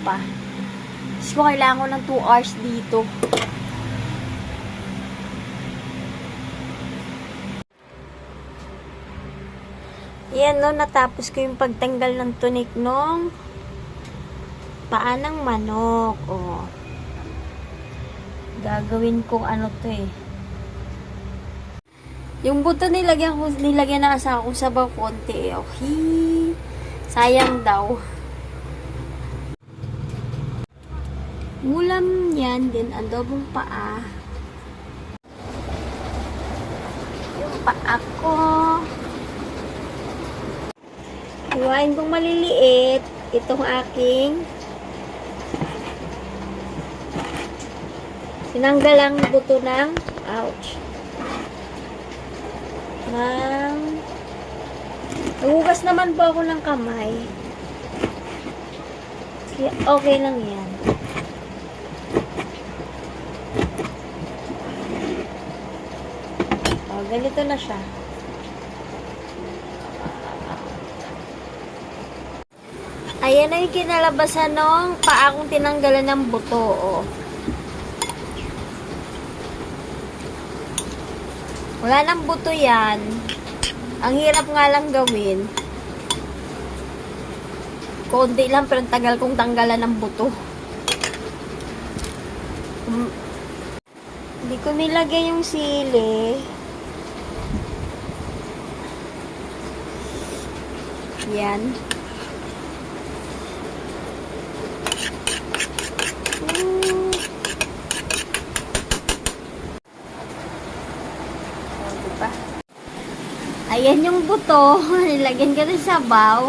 pa. Kasi ko kailangan ko ng 2 hours dito. Yan, no, natapos ko yung pagtanggal ng tunik nung paa ng manok. Oh. Gagawin kong ano to eh. Yung buto nilagyan na asa akong sabaw konti eh. Oh, sayang daw. Ulam yan din, adobong paa. Yung paa ko. Hiwain kong maliliit itong aking sinanggalang buto ng nagugas naman po ako ng kamay. Kaya okay lang yan. Ganito na siya. Ayan na yung kinalabasan ng paa kong tinanggalan ng buto. Oh. Wala nang buto yan. Ang hirap nga lang gawin. Konti lang pero tagal kong tanggalan ng buto. Hindi ko nilagay yung sili. Yan. Ayan yung buto. Nilagyan ko ng sabaw.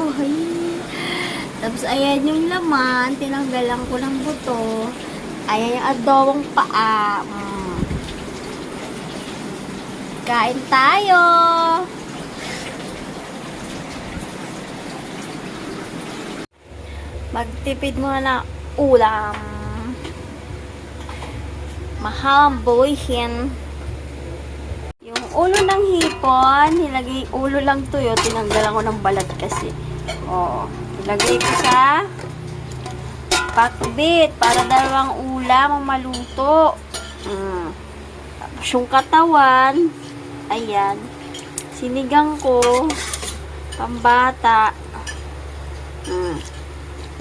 Tapos ayan yung laman. Tinanggalan ko ng buto. Ayan yung adobong paa. Kain tayo! Magtipid muna na ulam. Mahal ang buwihin. Yung ulo ng hipon, nilagay ulo lang to yun. Tinanggalan ko ng balat kasi. Oo. Nilagay ko sa pakbit para dalawang ulam ang maluto. Tapos yung katawan, ayan. Sinigang ko, pambata.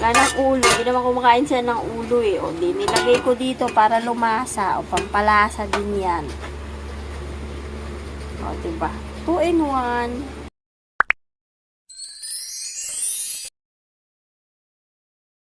Wala ng ulo. Hindi naman kumakain siya ng ulo eh. O, di nilagay ko dito para lumasa. O, pampalasa din yan. O, diba? 2 in 1.